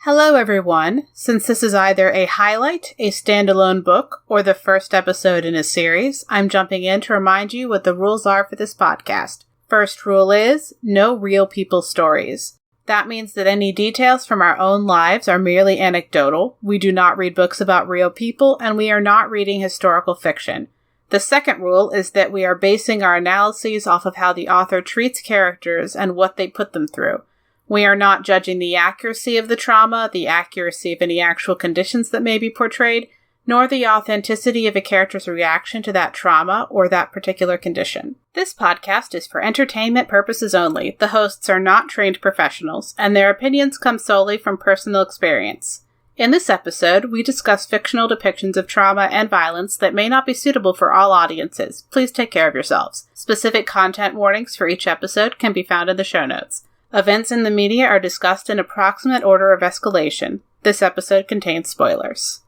Hello everyone. Since this is either a highlight, a standalone book, or the first episode in a series, I'm jumping in to remind you what the rules are for this podcast. First rule is, no real people stories. That means that any details from our own lives are merely anecdotal, we do not read books about real people, and we are not reading historical fiction. The second rule is that we are basing our analyses off of how the author treats characters and what they put them through. We are not judging the accuracy of the trauma, the accuracy of any actual conditions that may be portrayed, nor the authenticity of a character's reaction to that trauma or that particular condition. This podcast is for entertainment purposes only. The hosts are not trained professionals, and their opinions come solely from personal experience. In this episode, we discuss fictional depictions of trauma and violence that may not be suitable for all audiences. Please take care of yourselves. Specific content warnings for each episode can be found in the show notes. Events in the media are discussed in approximate order of escalation. This episode contains spoilers.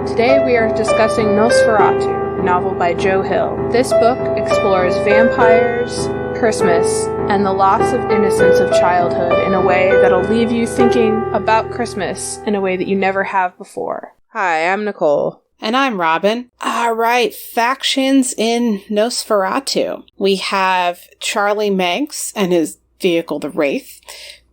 Today we are discussing NOS4A2. Novel by Joe Hill. This book explores vampires, Christmas, and the loss of innocence of childhood in a way that'll leave you thinking about Christmas in a way that you never have before. Hi, I'm Nicole. And I'm Robin. Alright, factions in NOS4A2. We have Charlie Manx and his vehicle, the Wraith.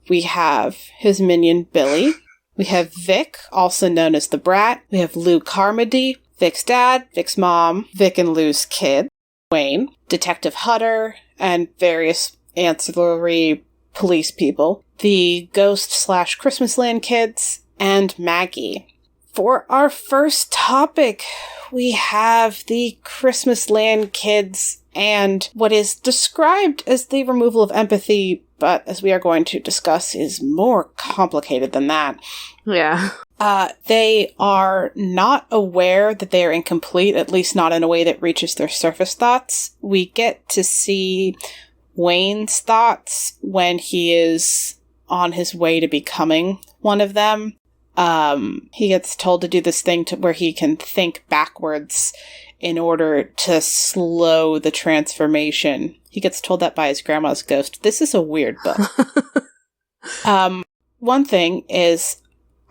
We have his minion, Billy. We have Vic, also known as the Brat. We have Lou Carmody, Vic's dad, Vic's mom, Vic and Lou's kid, Wayne, Detective Hutter, and various ancillary police people, the Ghost/Christmasland Kids, and Maggie. For our first topic, we have the Christmasland Kids and what is described as the removal of empathy, but as we are going to discuss is more complicated than that. Yeah. They are not aware that they are incomplete, at least not in a way that reaches their surface thoughts. We get to see Wayne's thoughts when he is on his way to becoming one of them. He gets told to do this thing where he can think backwards in order to slow the transformation. He gets told that by his grandma's ghost. This is a weird book. One thing is,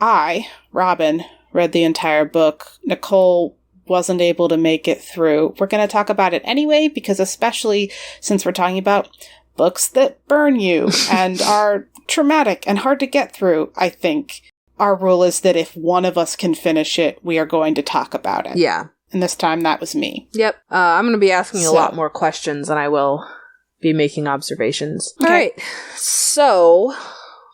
I, Robin, read the entire book. Nicole wasn't able to make it through. We're going to talk about it anyway, because especially since we're talking about books that burn you and are traumatic and hard to get through, I think our rule is that if one of us can finish it, we are going to talk about it. Yeah. And this time that was me. Yep. I'm going to be asking a lot more questions than I will be making observations. Okay. All right. So,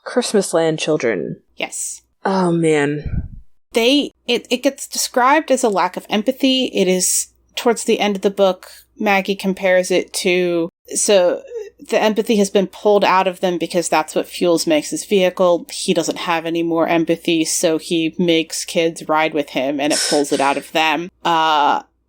Christmasland children. Yes. Oh, man. It gets described as a lack of empathy. It is, towards the end of the book, Maggie compares it to, so the empathy has been pulled out of them because that's what fuels Max's vehicle. He doesn't have any more empathy, so he makes kids ride with him, and it pulls it out of them.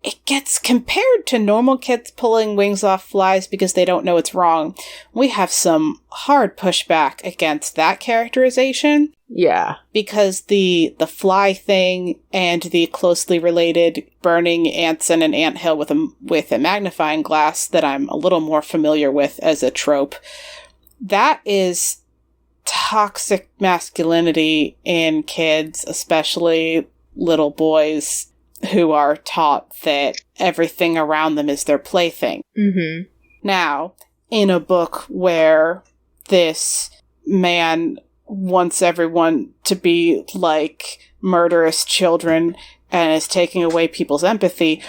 It gets compared to normal kids pulling wings off flies because they don't know it's wrong. We have some hard pushback against that characterization. Yeah. Because the fly thing and the closely related burning ants in an anthill with a magnifying glass that I'm a little more familiar with as a trope, that is toxic masculinity in kids, especially little boys, who are taught that everything around them is their plaything. Mm-hmm. Now, in a book where this man wants everyone to be like murderous children and is taking away people's empathy,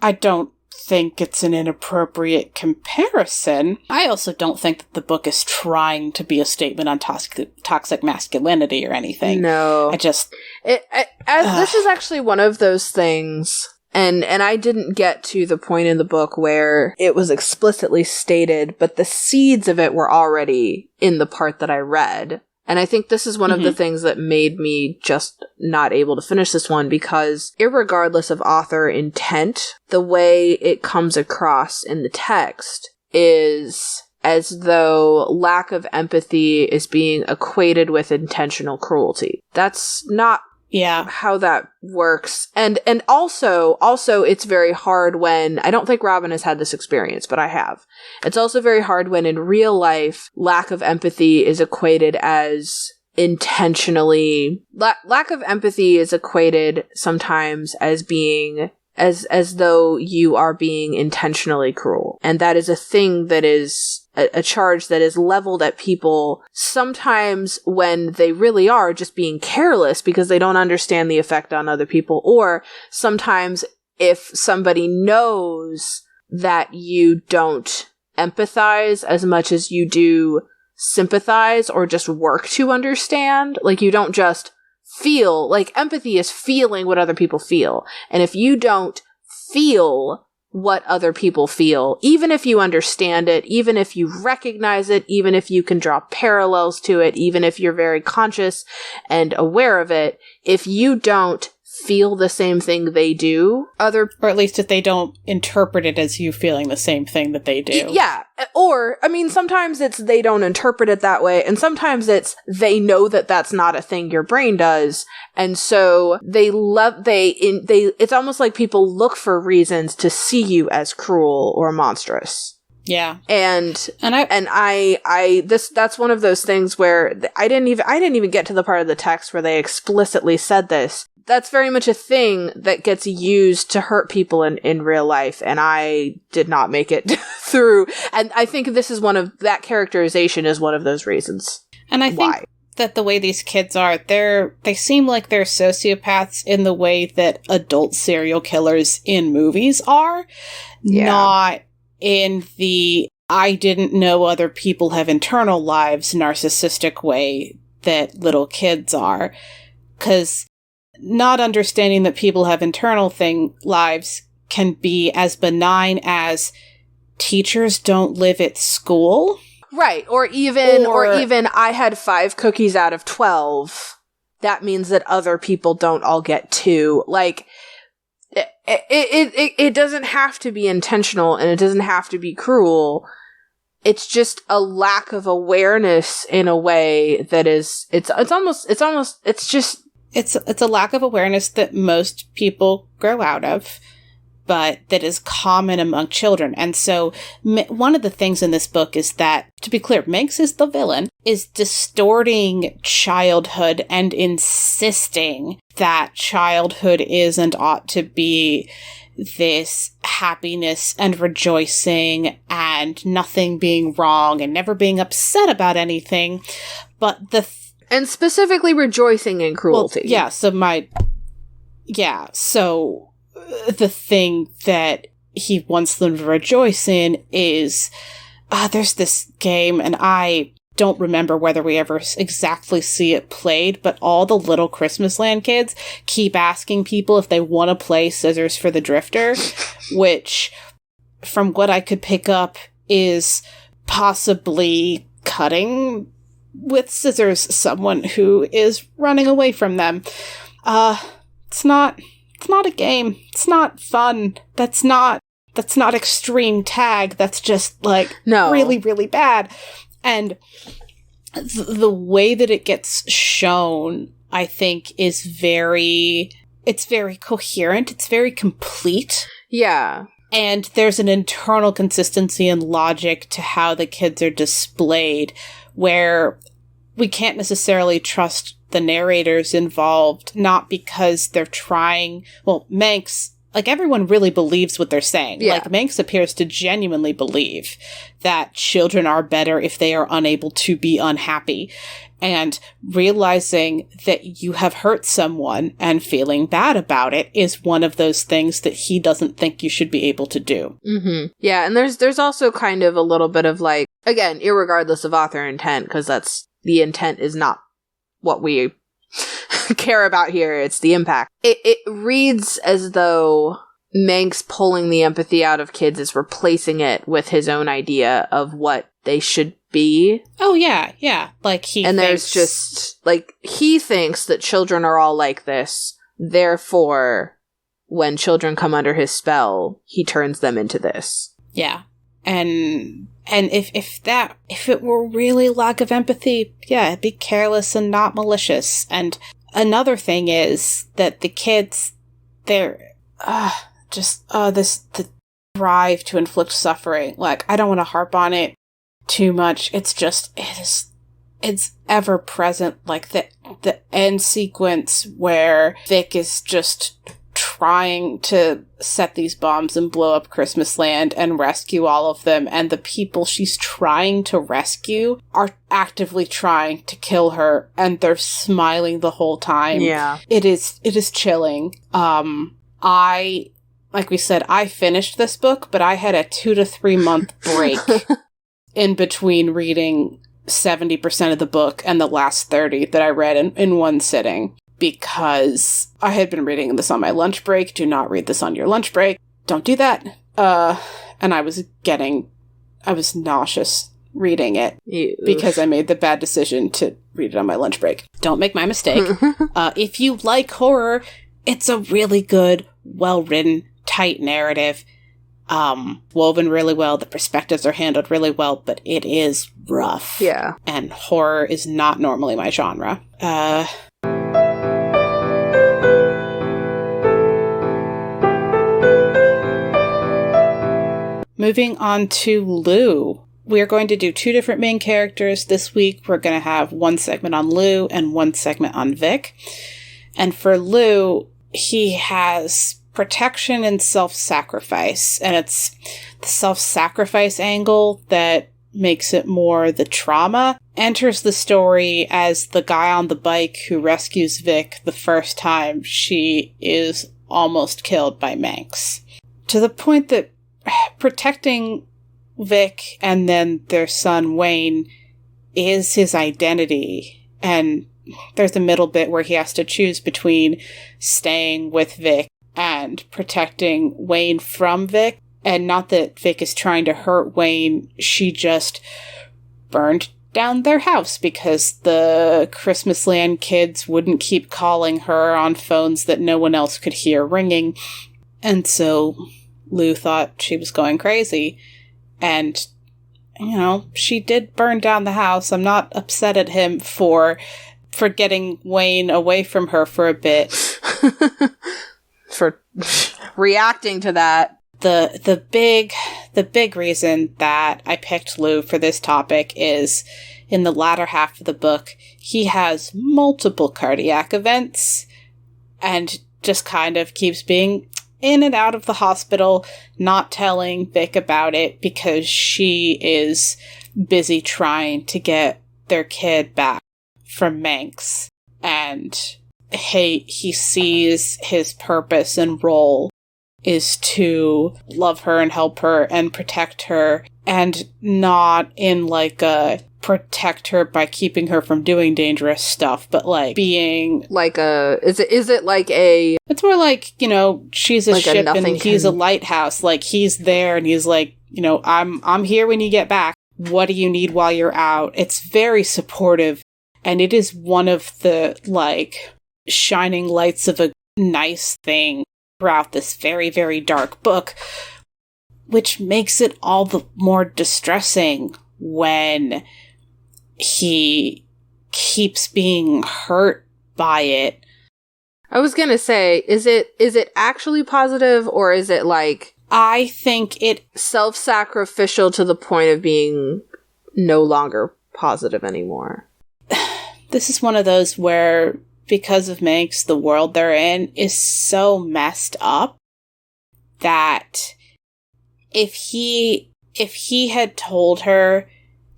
I don't think it's an inappropriate comparison. I also don't think that the book is trying to be a statement on toxic masculinity or anything. No. I just... This is actually one of those things, and I didn't get to the point in the book where it was explicitly stated, but the seeds of it were already in the part that I read. And I think this is one of the things that made me just not able to finish this one, because irregardless of author intent, the way it comes across in the text is as though lack of empathy is being equated with intentional cruelty. That's not how that works. And also it's very hard when, I don't think Robin has had this experience, but I have. It's also very hard when in real life, lack of empathy is equated as intentionally, lack of empathy is equated sometimes as being as though you are being intentionally cruel. And that is a thing that is a charge that is leveled at people sometimes when they really are just being careless because they don't understand the effect on other people, or sometimes if somebody knows that you don't empathize as much as you do sympathize or just work to understand. Like, you don't just feel, like, empathy is feeling what other people feel. And if you don't feel what other people feel, even if you understand it, even if you recognize it, even if you can draw parallels to it, even if you're very conscious and aware of it, if you don't feel the same thing they do, or at least if they don't interpret it as you feeling the same thing that they do. Yeah. Or, I mean, sometimes it's they don't interpret it that way, and sometimes it's they know that that's not a thing your brain does, and so it's almost like people look for reasons to see you as cruel or monstrous. Yeah. And that's one of those things where I didn't even get to the part of the text where they explicitly said this. That's very much a thing that gets used to hurt people in real life, and I did not make it through. And I think this is that characterization is one of those reasons. And I think that the way these kids are, they seem like they're sociopaths in the way that adult serial killers in movies are, not in the I didn't know other people have internal lives narcissistic way that little kids are. 'Cause not understanding that people have internal lives can be as benign as teachers don't live at school. Right. Or even I had 5 cookies out of 12. That means that other people don't all get 2. Like, it doesn't have to be intentional, and it doesn't have to be cruel. It's just a lack of awareness in a way that is, it's a lack of awareness that most people grow out of, but that is common among children. And so one of the things in this book is that, to be clear, Manx is the villain, is distorting childhood and insisting that childhood is and ought to be this happiness and rejoicing and nothing being wrong and never being upset about anything. But and specifically rejoicing in cruelty. Well, so the thing that he wants them to rejoice in is, there's this game, and I don't remember whether we ever exactly see it played, but all the little Christmasland kids keep asking people if they want to play Scissors for the Drifter, which, from what I could pick up, is possibly cutting with scissors someone who is running away from them. It's not a game. It's not fun. That's not extreme tag. That's just really, really bad. And the way that it gets shown, I think, is very coherent. It's very complete. Yeah. And there's an internal consistency and logic to how the kids are displayed, where we can't necessarily trust the narrators involved, not because they're trying. Well, Manx, everyone really believes what they're saying. Yeah. Manx appears to genuinely believe that children are better if they are unable to be unhappy. And realizing that you have hurt someone and feeling bad about it is one of those things that he doesn't think you should be able to do. Mm-hmm. Yeah, and there's also kind of a little bit of again, irregardless of author intent, because the intent is not what we care about here. It's the impact. It reads as though Manx pulling the empathy out of kids is replacing it with his own idea of what they should be. Oh, yeah. There's just, he thinks that children are all like this. Therefore, when children come under his spell, he turns them into this. Yeah. And And if it were really lack of empathy, yeah, it'd be careless and not malicious. And another thing is that the kids, they're the drive to inflict suffering. Like, I don't want to harp on it too much. It's ever present. Like the end sequence where Vic is just trying to set these bombs and blow up Christmasland and rescue all of them, and the people she's trying to rescue are actively trying to kill her, and they're smiling the whole time. Yeah. It is chilling. Like we said, I finished this book, but I had a 2 to 3 month break in between reading 70% of the book and the last 30 that I read in one sitting, because I had been reading this on my lunch break. Do not read this on your lunch break. Don't do that. And I was nauseous reading it. Ew. Because I made the bad decision to read it on my lunch break. Don't make my mistake. If you like horror, it's a really good, well-written, tight narrative. Woven really well. The perspectives are handled really well, but it is rough. Yeah. And horror is not normally my genre. Moving on to Lou. We are going to do 2 different main characters this week. We're going to have one segment on Lou and one segment on Vic. And for Lou, he has protection and self-sacrifice. And it's the self-sacrifice angle that makes it more the trauma. Enters the story as the guy on the bike who rescues Vic the first time she is almost killed by Manx. To the point that protecting Vic and then their son Wayne is his identity. And there's a middle bit where he has to choose between staying with Vic and protecting Wayne from Vic. And not that Vic is trying to hurt Wayne, she just burned down their house because the Christmasland Kids wouldn't keep calling her on phones that no one else could hear ringing. And so Lou thought she was going crazy. And, she did burn down the house. I'm not upset at him for getting Wayne away from her for a bit. For reacting to that. The big reason that I picked Lou for this topic is in the latter half of the book, he has multiple cardiac events and just kind of keeps being in and out of the hospital, not telling Vic about it because she is busy trying to get their kid back from Manx. And he sees his purpose and role is to love her and help her and protect her, and not in like a protect her by keeping her from doing dangerous stuff, but like being like a is it like a it's more like, she's a like ship and he's a lighthouse. Like he's there and he's like, I'm here when you get back. What do you need while you're out? It's very supportive, and it is one of the like shining lights of a nice thing throughout this very, very dark book, which makes it all the more distressing when he keeps being hurt by it. I was gonna say, is it actually positive, or is it like... I think it... self-sacrificial to the point of being no longer positive anymore. This is one of those where, because of Manx, the world they're in is so messed up that if he had told her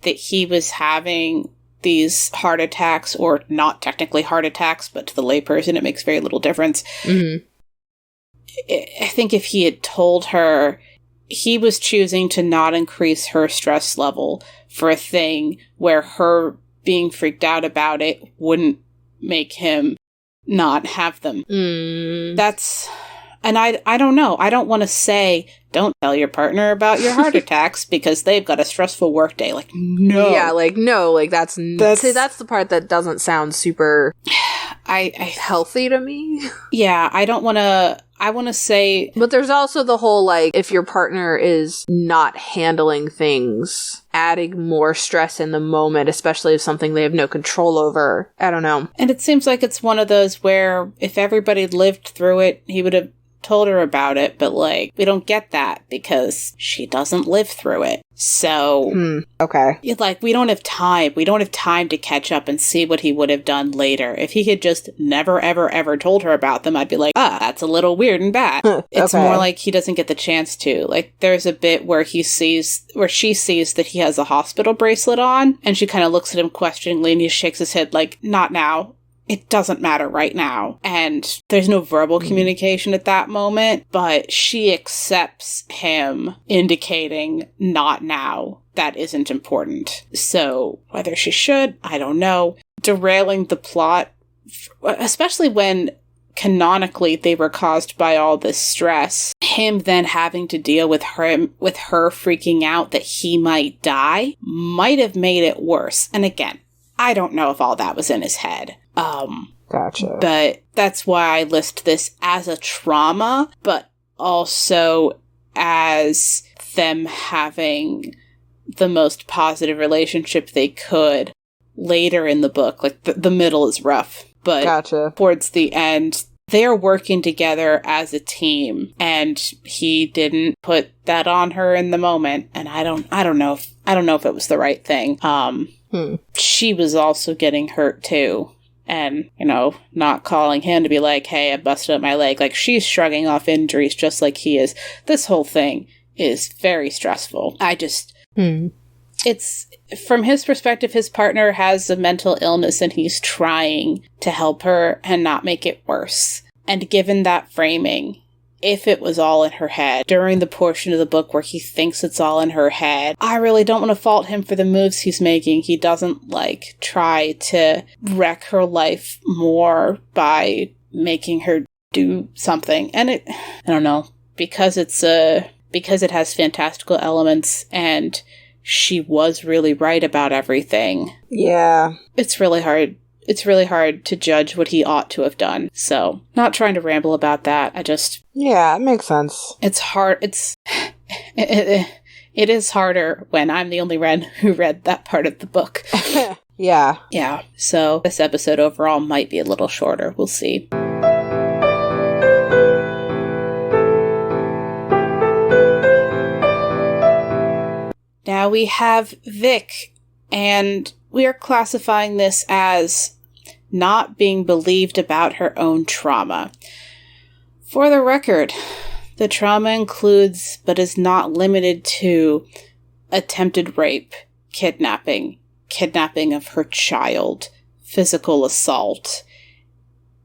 that he was having these heart attacks, or not technically heart attacks, but to the layperson it makes very little difference. Mm-hmm. I think if he had told her, he was choosing to not increase her stress level for a thing where her being freaked out about it wouldn't make him not have them. That's... And I don't know. I don't want to say, don't tell your partner about your heart attacks because they've got a stressful work day. Like, no. Yeah, like, no. Like, that's the part that doesn't sound super healthy to me. Yeah, I don't want I want to say... But there's also the whole, like, if your partner is not handling things, adding more stress in the moment, especially if something they have no control over. I don't know. And it seems like it's one of those where if everybody lived through it, he would have told her about it, but, like, we don't get that because she doesn't live through it. So, okay. Like, we don't have time. We don't have time to catch up and see what he would have done later. If he had just never, ever, ever told her about them, I'd be like, that's a little weird and bad. It's more like he doesn't get the chance to. Like, there's a bit where she sees that he has a hospital bracelet on, and she kind of looks at him questioningly, and he shakes his head like, not now. It doesn't matter right now. And there's no verbal communication at that moment, but she accepts him indicating not now. That isn't important. So whether she should, I don't know. Derailing the plot, especially when canonically they were caused by all this stress, him then having to deal with her freaking out that he might die might have made it worse. And again, I don't know if all that was in his head. Gotcha. But that's why I list this as a trauma, but also as them having the most positive relationship they could later in the book. Like, the middle is rough, but gotcha. Towards the end, they're working together as a team, and he didn't put that on her in the moment, and I don't know if it was the right thing. She was also getting hurt too. And, not calling him to be like, hey, I busted up my leg. Like, she's shrugging off injuries just like he is. This whole thing is very stressful. It's, from his perspective, his partner has a mental illness and he's trying to help her and not make it worse. And given that framing, if it was all in her head, during the portion of the book where he thinks it's all in her head, I really don't want to fault him for the moves he's making. He doesn't, try to wreck her life more by making her do something. And I don't know, because it has fantastical elements and she was really right about everything. Yeah. It's really hard. It's really hard to judge what he ought to have done. So, not trying to ramble about that. Yeah, it makes sense. It's hard. It is harder when I'm the only one who read that part of the book. Yeah. Yeah. So, this episode overall might be a little shorter. We'll see. Now we have Vic, and we are classifying this as not being believed about her own trauma. For the record, the trauma includes, but is not limited to, attempted rape, kidnapping of her child, physical assault.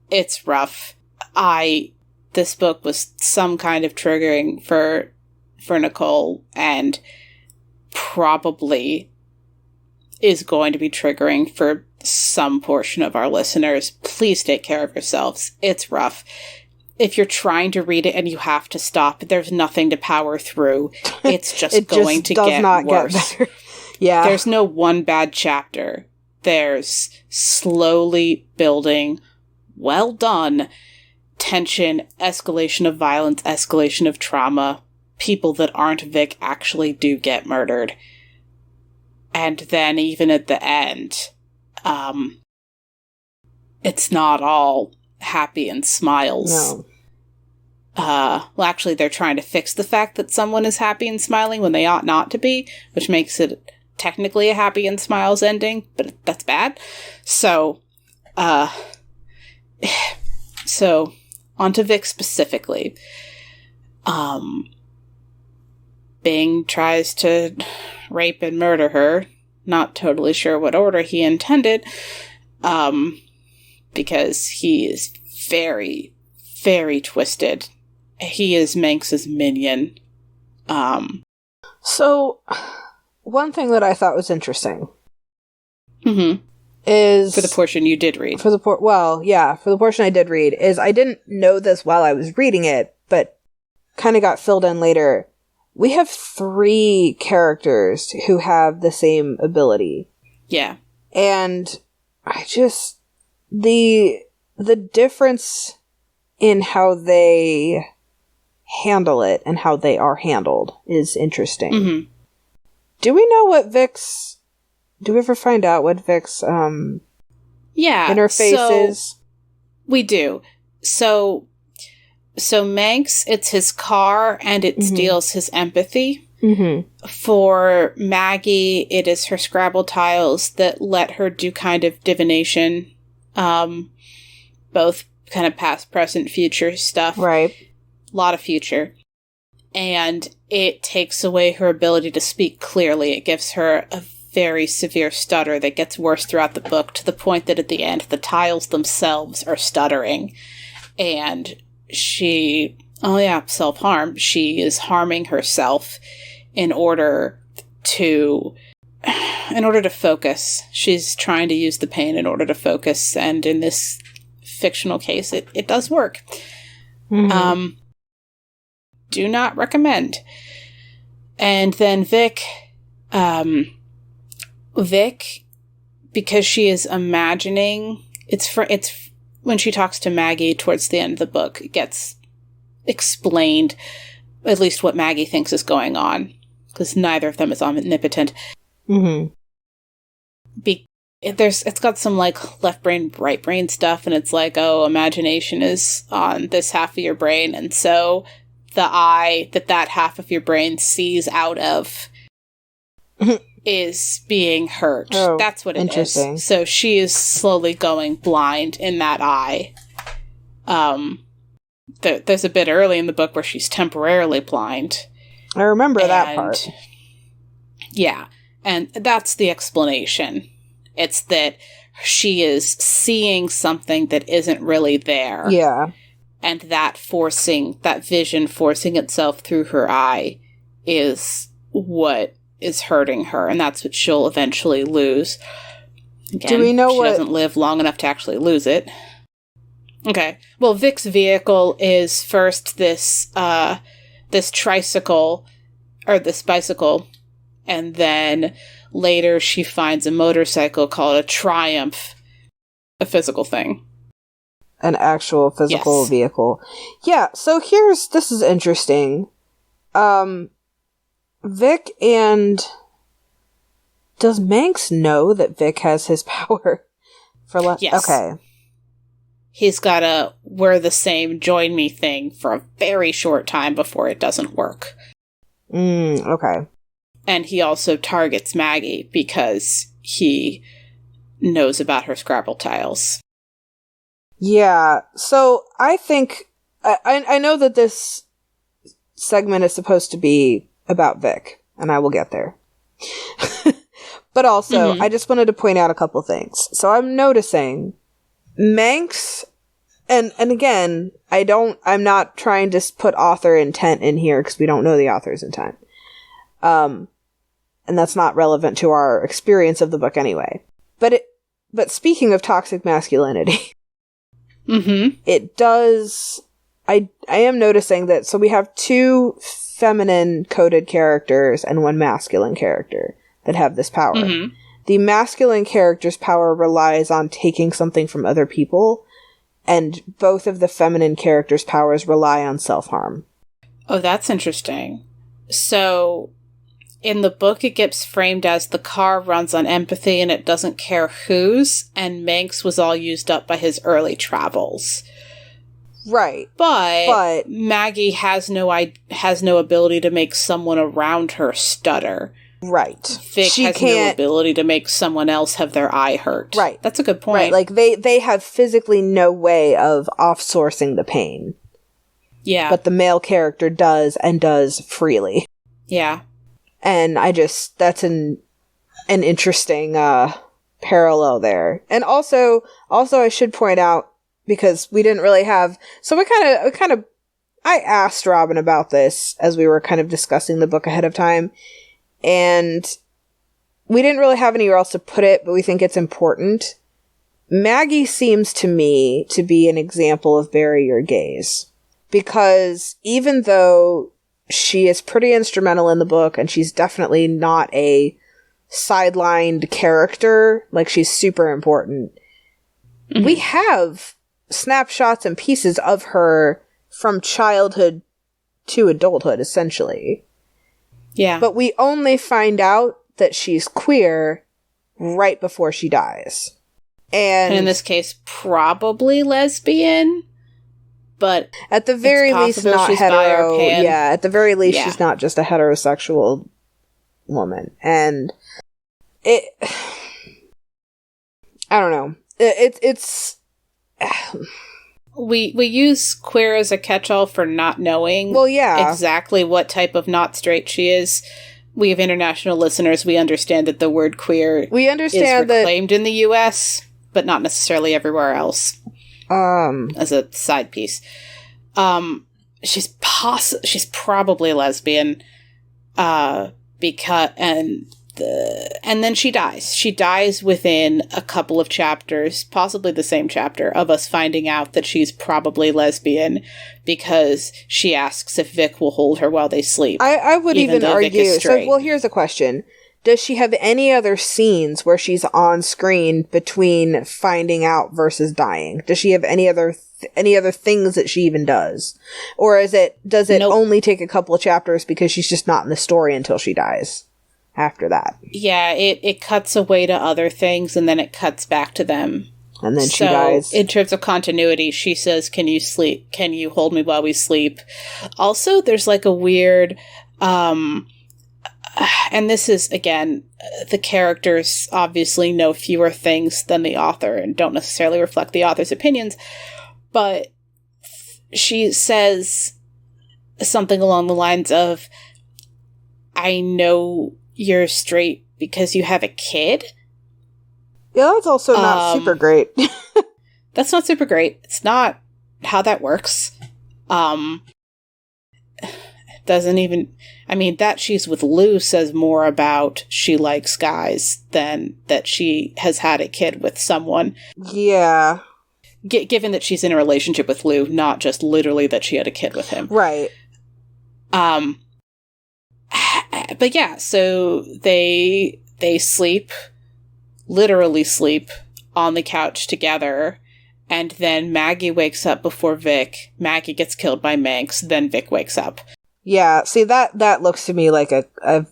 It's rough. This book was some kind of triggering for Nicole, and probably is going to be triggering for some portion of our listeners. Please take care of yourselves. It's rough. If you're trying to read it and you have to stop, there's nothing to power through. It's just going to get worse. Yeah. There's no one bad chapter. There's slowly building, well done, tension, escalation of violence, escalation of trauma. People that aren't Vic actually do get murdered. And then even at the end, it's not all happy and smiles. No. Well, actually, they're trying to fix the fact that someone is happy and smiling when they ought not to be, which makes it technically a happy and smiles ending, but that's bad. So onto Vic specifically. Bing tries to rape and murder her. Not totally sure what order he intended, because he is very, very twisted. He is Manx's minion. So, one thing that I thought was interesting is... For the portion you did read. For the portion I did read, is I didn't know this while I was reading it, but kind of got filled in later. We have 3 characters who have the same ability. Yeah. And I just... The difference in how they handle it and how they are handled is interesting. Mm-hmm. Do we know what Vic's... Do we ever find out what Vic's interface is? We do. So Manx, it's his car, and it steals his empathy. Mm-hmm. For Maggie, it is her Scrabble tiles that let her do kind of divination. Both kind of past, present, future stuff. Right. A lot of future. And it takes away her ability to speak clearly. It gives her a very severe stutter that gets worse throughout the book, to the point that at the end, the tiles themselves are stuttering. And she... Oh yeah, self-harm. She is harming herself in order to focus. She's trying to use the pain in order to focus, and in this fictional case, it does work. Mm-hmm. Do not recommend. And then Vic, because she is imagining, it's when she talks to Maggie towards the end of the book, it gets explained at least what Maggie thinks is going on, because neither of them is omnipotent. Mm-hmm. It's got some, like, left brain, right brain stuff, and it's like, oh, imagination is on this half of your brain, and so the eye that half of your brain sees out of is being hurt. Oh, that's what it is. So she is slowly going blind in that eye. There's a bit early in the book where she's temporarily blind. I remember that part. Yeah, and that's the explanation. It's that she is seeing something that isn't really there. Yeah. And that vision forcing itself through her eye is what is hurting her, and that's what she'll eventually lose. Again, do we know she doesn't live long enough to actually lose it. Okay. Well, Vic's vehicle is first this tricycle, or this bicycle, and then later she finds a motorcycle called a Triumph, a physical thing. An actual physical vehicle. Yeah, so this is interesting. Vic and... Does Manx know that Vic has his power? Yes. Okay. He's got a we're the same, join me thing for a very short time before it doesn't work. Okay. And he also targets Maggie because he knows about her Scrabble tiles. Yeah, so I think... I know that this segment is supposed to be about Vic, and I will get there. But also, I just wanted to point out a couple things. So I'm noticing Manx, and again, I'm not trying to put author intent in here because we don't know the author's intent. And that's not relevant to our experience of the book anyway. But speaking of toxic masculinity, it does... I am noticing that, so we have 2 feminine coded characters and 1 masculine character that have this power. The masculine character's power relies on taking something from other people, and both of the feminine characters' powers rely on self-harm. Oh, that's interesting. So, in the book, it gets framed as the car runs on empathy and it doesn't care whose, and Manx was all used up by his early travels. Right. But Maggie has no ability to make someone around her stutter. Right. Vic has no ability to make someone else have their eye hurt. Right. That's a good point. Right. Like, they have physically no way of off-sourcing the pain. Yeah. But the male character does, and does freely. Yeah. And that's an interesting parallel there. And also I should point out, because we didn't really have... So I asked Robin about this as we were kind of discussing the book ahead of time. And we didn't really have anywhere else to put it, but we think it's important. Maggie seems to me to be an example of bury your gaze. Because even though she is pretty instrumental in the book, and she's definitely not a sidelined character, like, she's super important, we have snapshots and pieces of her from childhood to adulthood, essentially. Yeah. But we only find out that she's queer right before she dies. And in this case, probably lesbian, but at the very least not hetero. Yeah, at the very least she's not just a heterosexual woman. And it... I don't know. It's... We use queer as a catch-all for not knowing exactly what type of not straight she is. We have international listeners. We understand that the word queer is reclaimed in the U.S., but not necessarily everywhere else. As a side piece. She's probably lesbian, because and then she dies. She dies within a couple of chapters, possibly the same chapter, of us finding out that she's probably lesbian because she asks if Vic will hold her while they sleep. I would even argue. So, here's a question. Does she have any other scenes where she's on screen between finding out versus dying? Does she have any other things that she even does? Or does it only take a couple of chapters because she's just not in the story until she dies? After that. Yeah, it cuts away to other things and then it cuts back to them. And then she dies. In terms of continuity, she says, "Can you sleep? Can you hold me while we sleep?" Also, there's like a weird, and this is, again, the characters obviously know fewer things than the author and don't necessarily reflect the author's opinions, but she says something along the lines of, "I know you're straight because you have a kid." Yeah, that's also not super great. That's not super great. It's not how that works. Doesn't even... I mean, that she's with Lou says more about she likes guys than that she has had a kid with someone. Yeah. Given that she's in a relationship with Lou, not just literally that she had a kid with him. Right. But yeah, so they sleep, literally sleep, on the couch together, and then Maggie wakes up before Vic. Maggie gets killed by Manx, then Vic wakes up. Yeah, see, that looks to me like a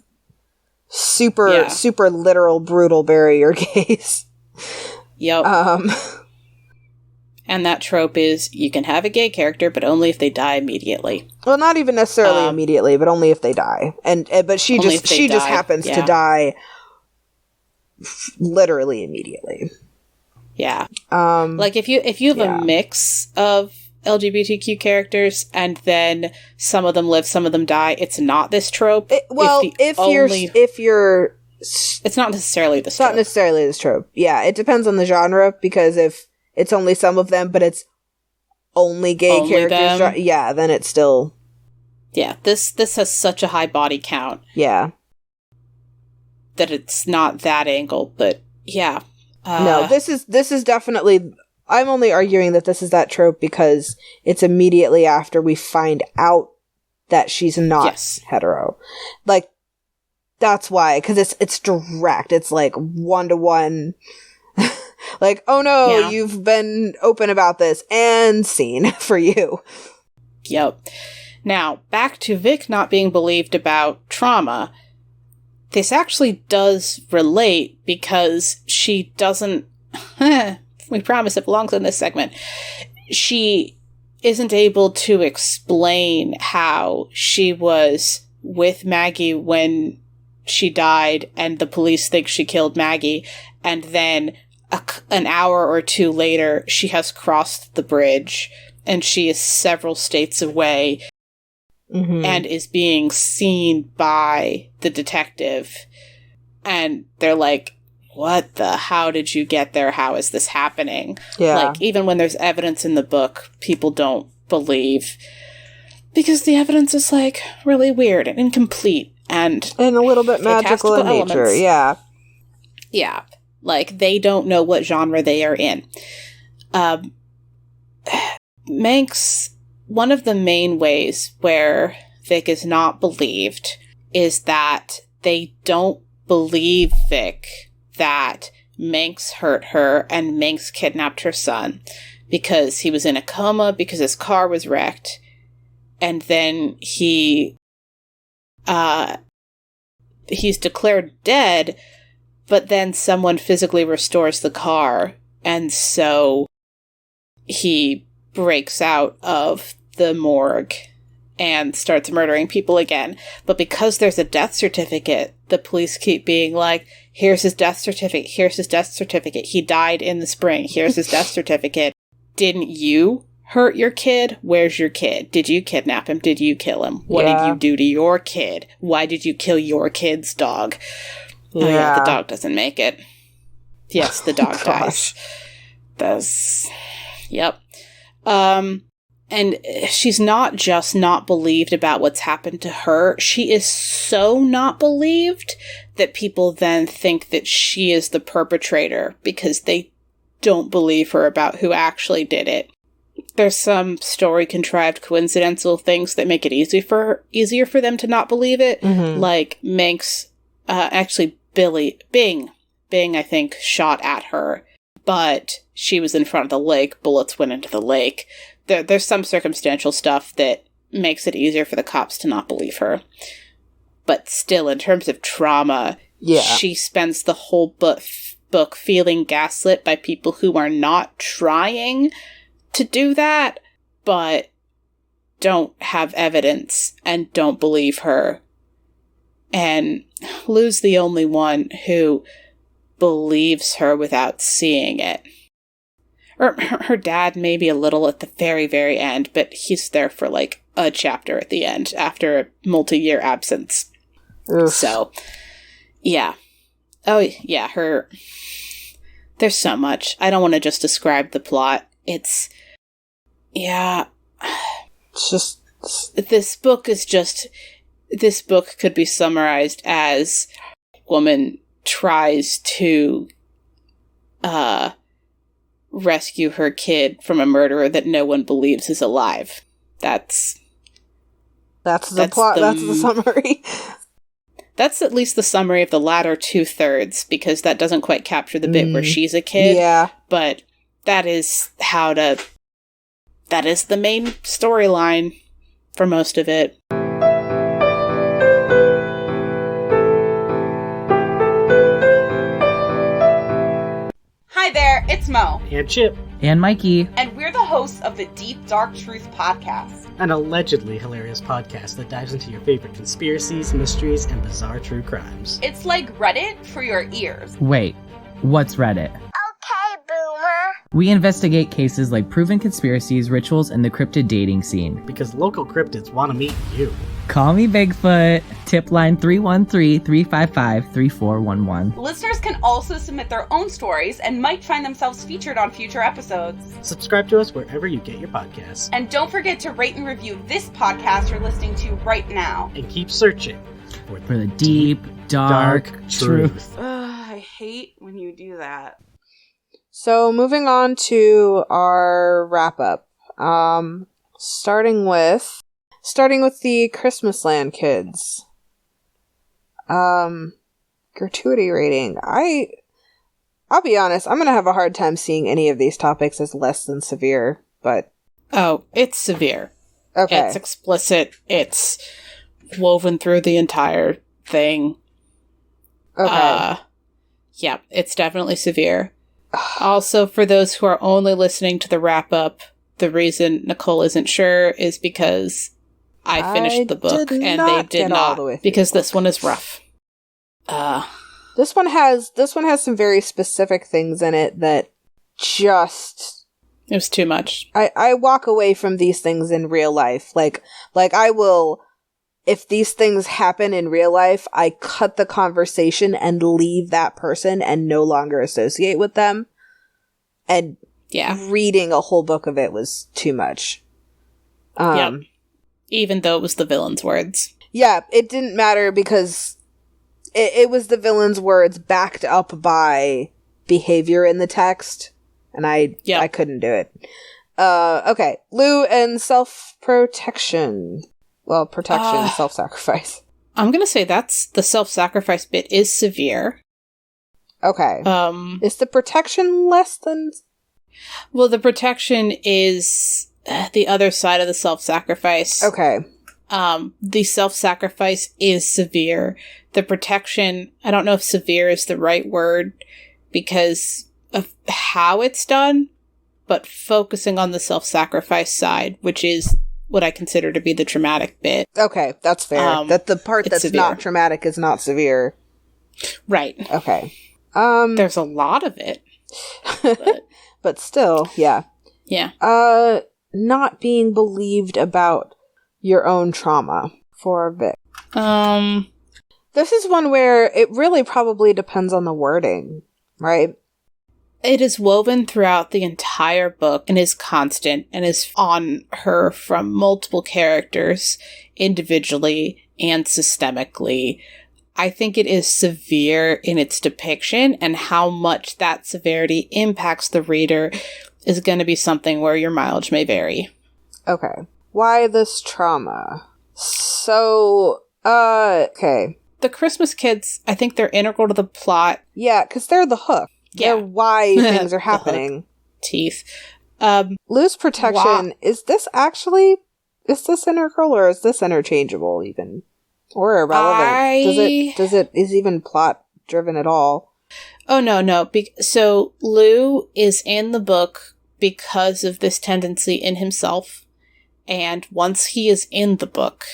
super literal, brutal bury your gaze. Yep. And that trope is, you can have a gay character, but only if they die immediately. Well, not even necessarily immediately, but only if they die. But she just happens to die literally immediately. Yeah. Like if you have a mix of LGBTQ characters and then some of them live, some of them die, it's not this trope. It's not necessarily this trope. Not necessarily this trope. Yeah, it depends on the genre, because if it's only some of them, but it's only gay characters, yeah, then it's still... Yeah, this has such a high body count. Yeah. That it's not that angle, but yeah. No, this is definitely... I'm only arguing that this is that trope because it's immediately after we find out that she's not hetero. Like, that's why, because it's direct. It's like 1-to-1... Like, oh no, you've been open about this, and scene for you. Yep. Now, back to Vic not being believed about trauma. This actually does relate because she doesn't... we promise it belongs in this segment. She isn't able to explain how she was with Maggie when she died and the police think she killed Maggie, and then an hour or two later, she has crossed the bridge, and she is several states away, and is being seen by the detective. And they're like, what the? How did you get there? How is this happening? Yeah. Like, even when there's evidence in the book, people don't believe. Because the evidence is, like, really weird and incomplete. And a little bit magical in nature, elements. Yeah. Yeah. Like, they don't know what genre they are in. Manx, one of the main ways where Vic is not believed is that they don't believe Vic that Manx hurt her and Manx kidnapped her son. because he was in a coma because his car was wrecked. And then he's declared dead, but then someone physically restores the car, and so he breaks out of the morgue and starts murdering people again. But because there's a death certificate, the police keep being like, here's his death certificate, here's his death certificate, he died in the spring, here's his death certificate. Didn't you hurt your kid? Where's your kid? Did you kidnap him? Did you kill him? What did you do to your kid? Why did you kill your kid's dog? Yeah. Oh, yeah, the dog doesn't make it. Yes, the dog dies. Yep. And she's not just not believed about what's happened to her. She is so not believed that people then think that she is the perpetrator because they don't believe her about who actually did it. There's some story-contrived coincidental things that make it easier for them to not believe it. Mm-hmm. Like Manx, actually Bing, I think, shot at her, but she was in front of the lake, bullets went into the lake. There's some circumstantial stuff that makes it easier for the cops to not believe her. But still, in terms of trauma, she spends the whole book feeling gaslit by people who are not trying to do that, but don't have evidence and don't believe her. And Lou's the only one who believes her without seeing it. Or her dad maybe a little at the very, very end, but he's there for like a chapter at the end after a multi-year absence. Oof. So, yeah. Oh, yeah, there's so much. I don't want to just describe the plot. It's just... This book could be summarized as a woman tries to rescue her kid from a murderer that no one believes is alive. That's the plot. That's the summary. That's at least the summary of the latter 2/3, because that doesn't quite capture the bit where she's a kid. Yeah. But that is the main storyline for most of it. Hi there, it's Mo. And Chip. And Mikey. And we're the hosts of the Deep Dark Truth podcast. An allegedly hilarious podcast that dives into your favorite conspiracies, mysteries, and bizarre true crimes. It's like Reddit for your ears. Wait, what's Reddit? Okay, boomer. We investigate cases like proven conspiracies, rituals, and the cryptid dating scene. Because local cryptids want to meet you. Call me Bigfoot. Tip line 313-355-3411. Listeners can also submit their own stories and might find themselves featured on future episodes. Subscribe to us wherever you get your podcasts. And don't forget to rate and review this podcast you're listening to right now. And keep searching for the deep, dark truth. I hate when you do that. So moving on to our wrap-up. Starting with the Christmasland Kids. Gratuity rating. I'll be honest, I'm gonna have a hard time seeing any of these topics as less than severe, but... Oh, it's severe. Okay. It's explicit. It's woven through the entire thing. Okay. Yeah, it's definitely severe. Also, for those who are only listening to the wrap-up, the reason Nicole isn't sure is because I finished the book and they did not, because this one is rough. This one has some very specific things in it that just... It was too much. I walk away from these things in real life. Like I will... If these things happen in real life, I cut the conversation and leave that person and no longer associate with them. And reading a whole book of it was too much. Yep. Even though it was the villain's words. Yeah, it didn't matter because it was the villain's words backed up by behavior in the text. And I couldn't do it. Okay, Lou and self-protection. Well, protection, self-sacrifice. I'm gonna say that's the self-sacrifice bit is severe. Okay. Is the protection less than... Well, the protection is the other side of the self-sacrifice. Okay. The self-sacrifice is severe. The protection, I don't know if severe is the right word because of how it's done, but focusing on the self-sacrifice side, which is what I consider to be the traumatic bit. Okay, that's fair. That the part that's severe. not traumatic is not severe. Right. Okay. There's a lot of it. But still, yeah. Yeah. Not being believed about your own trauma for Vic. This is one where it really probably depends on the wording, right? It is woven throughout the entire book and is constant and is on her from multiple characters, individually and systemically. I think it is severe in its depiction, and how much that severity impacts the reader is going to be something where your mileage may vary. Okay. Why this trauma? So, okay. The Christmas Kids, I think they're integral to the plot. Yeah, because they're the hook. Yeah. They're why things are happening. Teeth. Loose protection, is this integral or is this interchangeable even? Or irrelevant? Is even plot driven at all? Oh, no. So Lou is in the book because of this tendency in himself. And once he is in the book,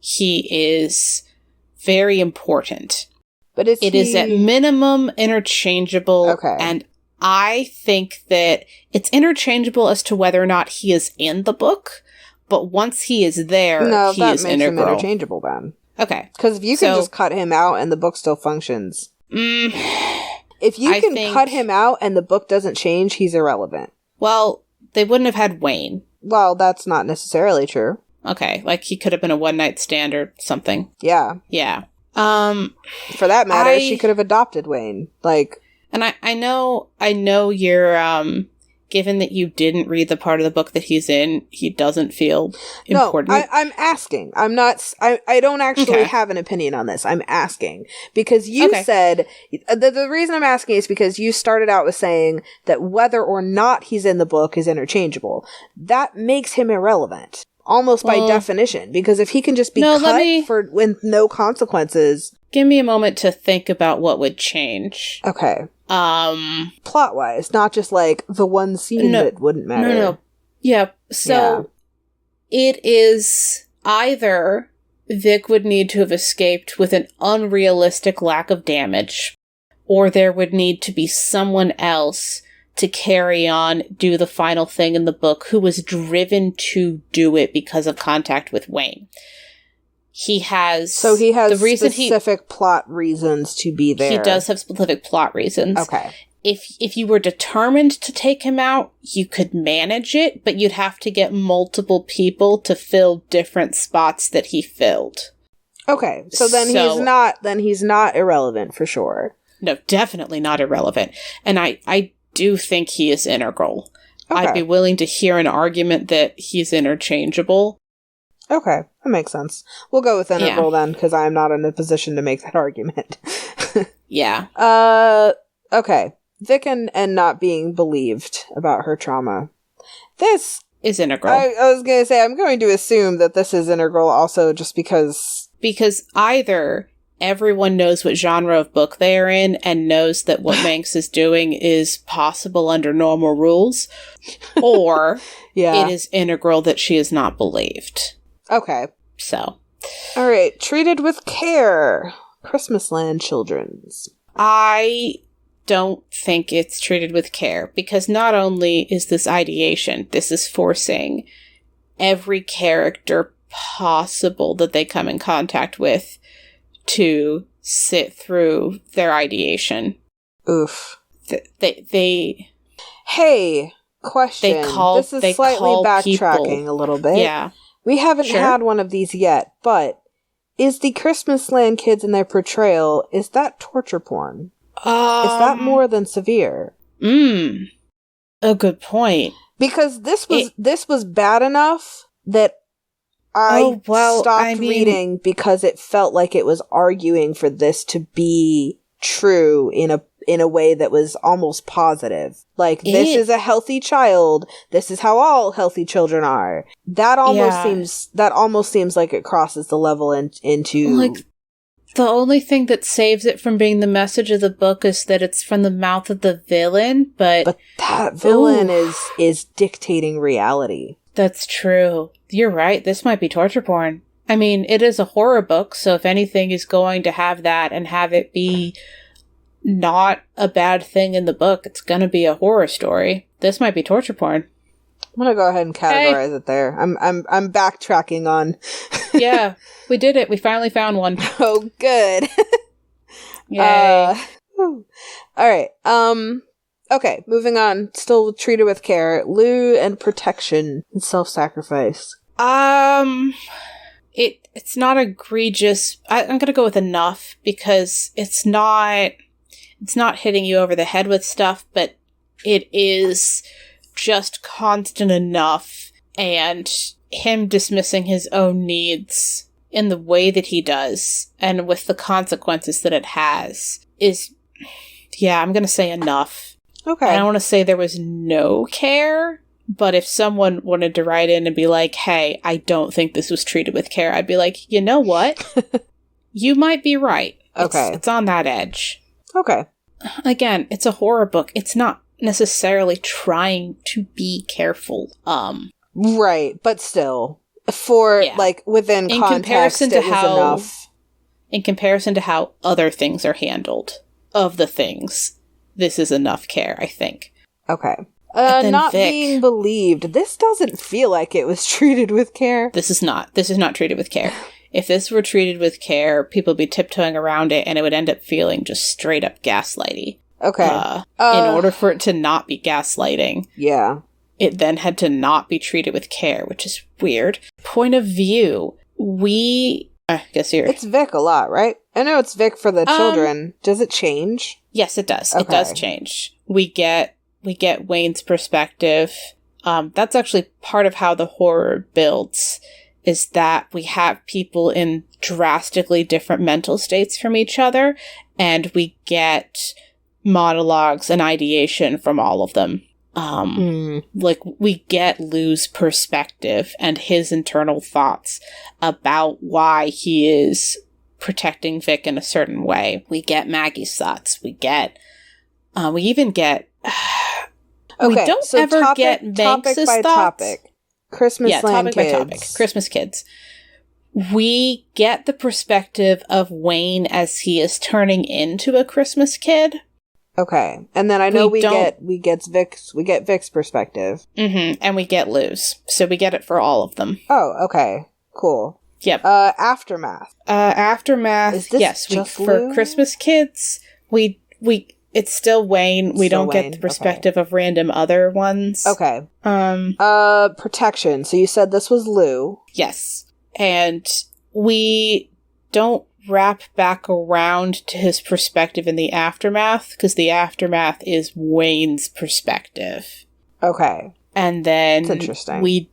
he is very important. But it is at minimum interchangeable. Okay. And I think that it's interchangeable as to whether or not he is in the book. But once he is there, he is makes integral. him interchangeable then. Okay. Because if you can just cut him out and the book still functions. If you can cut him out and the book doesn't change, he's irrelevant. Well, they wouldn't have had Wayne. Well, that's not necessarily true. Okay, like he could have been a one-night stand or something. Yeah. Yeah. For that matter, she could have adopted Wayne. And I know you're, given that you didn't read the part of the book that he's in, he doesn't feel important. No, I'm asking. I don't actually have an opinion on this. I'm asking. Because you said, the reason I'm asking is because you started out with saying that whether or not he's in the book is interchangeable. That makes him irrelevant. Almost by definition. Because if he can just be cut with no consequences. Give me a moment to think about what would change. Okay. Plot-wise, not just the one scene that wouldn't matter. No. Yeah, so it is either Vic would need to have escaped with an unrealistic lack of damage, or there would need to be someone else to carry on, do the final thing in the book, who was driven to do it because of contact with Wayne. He has specific plot reasons to be there. He does have specific plot reasons. Okay. If you were determined to take him out, you could manage it, but you'd have to get multiple people to fill different spots that he filled. Okay. So he's not irrelevant for sure. No, definitely not irrelevant. And I do think he is integral. Okay. I'd be willing to hear an argument that he's interchangeable. Okay, that makes sense. We'll go with integral then, because I'm not in a position to make that argument. Yeah. Okay. Vic and not being believed about her trauma. This is integral. I was going to say, I'm going to assume that this is integral also just because... Because either everyone knows what genre of book they are in and knows that what Manx is doing is possible under normal rules, or it is integral that she is not believed. Okay. So. Alright, treated with care. Christmasland Children's. I don't think it's treated with care, because not only is this ideation, this is forcing every character possible that they come in contact with to sit through their ideation. Oof. They Hey, question. This is slightly backtracking people. A little bit. Yeah. We haven't had one of these yet, but is the Christmasland Kids in their portrayal, is that torture porn? Is that more than severe? A good point. Because this was bad enough that I stopped reading because it felt like it was arguing for this to be true in in a way that was almost positive. Like, this is a healthy child. This is how all healthy children are. That almost seems like it crosses the level into... Like, the only thing that saves it from being the message of the book is that it's from the mouth of the villain, but that villain is dictating reality. That's true. You're right. This might be torture porn. I mean, it is a horror book, so if anything is going to have that and have it be not a bad thing in the book, it's going to be a horror story. This might be torture porn. I'm going to go ahead and categorize it there. I'm backtracking on. Yeah, we did it. We finally found one. Oh, good. Yay. All right. Okay, moving on. Still treated with care. Lou and protection and self-sacrifice. It's not egregious. I'm gonna go with enough because it's not hitting you over the head with stuff, but it is just constant enough, and him dismissing his own needs in the way that he does and with the consequences that it has is, yeah, I'm gonna say enough. Okay. I don't want to say there was no care, but if someone wanted to write in and be like, hey, I don't think this was treated with care, I'd be like, you know what? You might be right. Okay. It's on that edge. Okay. Again, it's a horror book. It's not necessarily trying to be careful. Right, but still. Like, within context, it was enough. In comparison to how other things are handled, of the things, this is enough care, I think. Okay. Not Vic, being believed. This doesn't feel like it was treated with care. This is not treated with care. If this were treated with care, people would be tiptoeing around it, and it would end up feeling just straight up gaslighty. Okay. In order for it to not be gaslighting. Yeah. It then had to not be treated with care, which is weird. Point of view. I guess you're... It's Vic a lot, right? I know it's Vic for the children. Does it change? Yes, it does. Okay. It does change. We get Wayne's perspective. That's actually part of how the horror builds, is that we have people in drastically different mental states from each other, and we get monologues and ideation from all of them. Like, we get Lou's perspective and his internal thoughts about why he is protecting Vic in a certain way. We get Maggie's thoughts. We even get... Okay, we don't so ever get topic Banks's by thoughts. Topic. Christmasland Kids. By topic. Christmas Kids. We get the perspective of Wayne as he is turning into a Christmas kid. Okay, and then I know we get Vic's perspective. Mm-hmm, and we get Lou's, so we get it for all of them. Oh, okay, cool. Yep. Aftermath. Aftermath. Is this yes, just for Christmas Kids, we it's still Wayne. We don't get the perspective of random other ones. Okay. Protection. So you said this was Lou. Yes, and we don't wrap back around to his perspective in the aftermath, because the aftermath is Wayne's perspective. Okay. And then that's interesting. We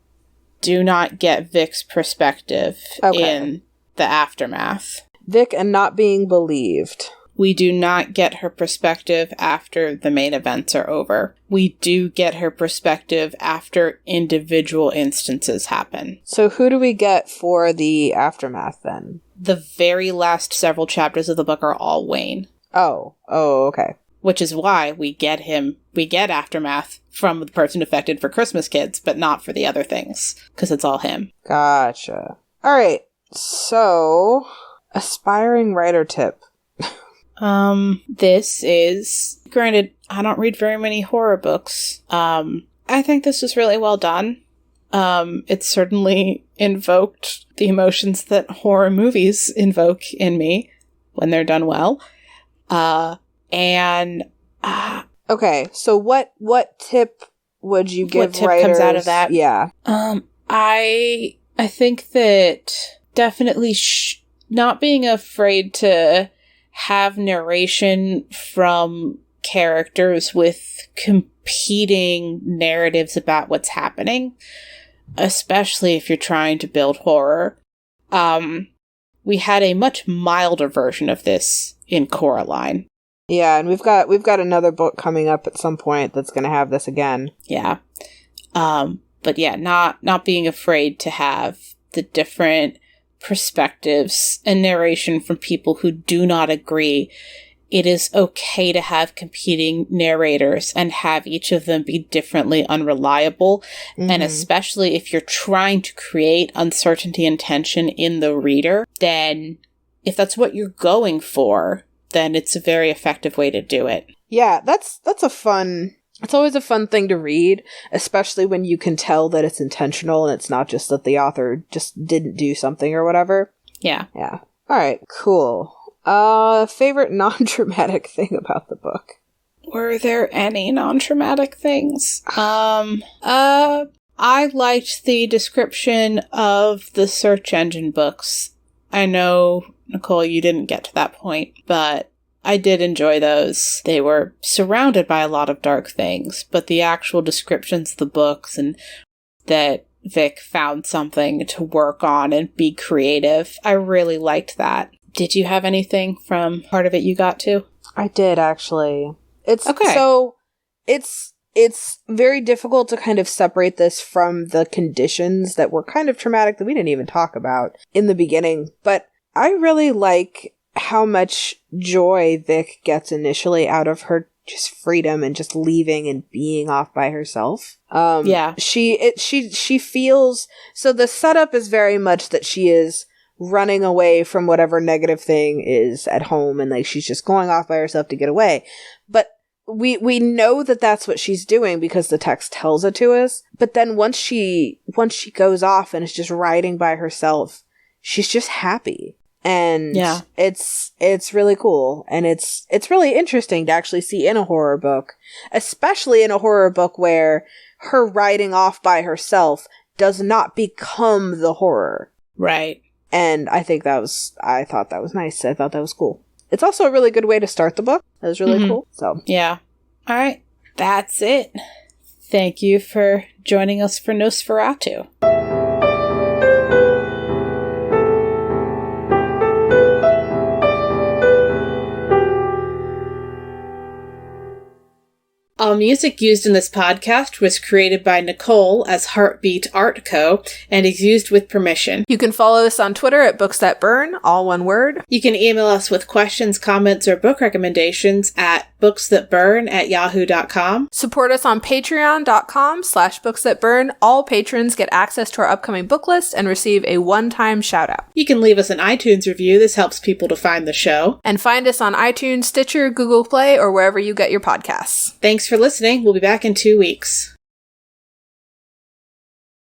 do not get Vic's perspective in the aftermath. Vic and not being believed. We do not get her perspective after the main events are over. We do get her perspective after individual instances happen. So who do we get for the aftermath then? The very last several chapters of the book are all Wayne. Oh, okay. Which is why we get Aftermath from the person affected for Christmas Kids, but not for the other things, because it's all him. Gotcha. All right. So, aspiring writer tip. This is, granted, I don't read very many horror books. I think this was really well done. It certainly invoked the emotions that horror movies invoke in me when they're done well. Okay, so what tip would you give what tip writers? Comes out of that? Yeah. I think that definitely not being afraid to have narration from characters with competing narratives about what's happening, especially if you're trying to build horror. We had a much milder version of this in Coraline. Yeah, and we've got another book coming up at some point that's going to have this again. Yeah. But yeah, not being afraid to have the different perspectives and narration from people who do not agree. It is okay to have competing narrators and have each of them be differently unreliable. Mm-hmm. And especially if you're trying to create uncertainty and tension in the reader, then if that's what you're going for, then it's a very effective way to do it. Yeah, it's always a fun thing to read, especially when you can tell that it's intentional and it's not just that the author just didn't do something or whatever. Yeah. Yeah. All right, cool. Favorite non-traumatic thing about the book? Were there any non-traumatic things? I liked the description of the search engine books. I know, Nicole, you didn't get to that point, but I did enjoy those. They were surrounded by a lot of dark things, but the actual descriptions of the books and that Vic found something to work on and be creative, I really liked that. Did you have anything from part of it you got to? I did, actually. It's okay. So it's very difficult to kind of separate this from the conditions that were kind of traumatic that we didn't even talk about in the beginning. But I really like how much joy Vic gets initially out of her just freedom and just leaving and being off by herself. Yeah. She feels, so the setup is very much that she is running away from whatever negative thing is at home, and like she's just going off by herself to get away. But we know that that's what she's doing because the text tells it to us. But then once she goes off and is just riding by herself, she's just happy. And yeah, it's really cool, and it's really interesting to actually see in a horror book, especially in a horror book where her riding off by herself does not become the horror. Right. And I thought that was nice. I thought that was cool. It's also a really good way to start the book. That was really cool. So yeah. All right. That's it. Thank you for joining us for NOS4A2. All music used in this podcast was created by Nicole as HeartBeatArt Co. and is used with permission. You can follow us on Twitter at Books That Burn, all one word. You can email us with questions, comments, or book recommendations at booksthatburn@yahoo.com. Support us on patreon.com/booksthatburn. All patrons get access to our upcoming book list and receive a one-time shout-out. You can leave us an iTunes review. This helps people to find the show. And find us on iTunes, Stitcher, Google Play, or wherever you get your podcasts. Thanks for listening. We'll be back in 2 weeks.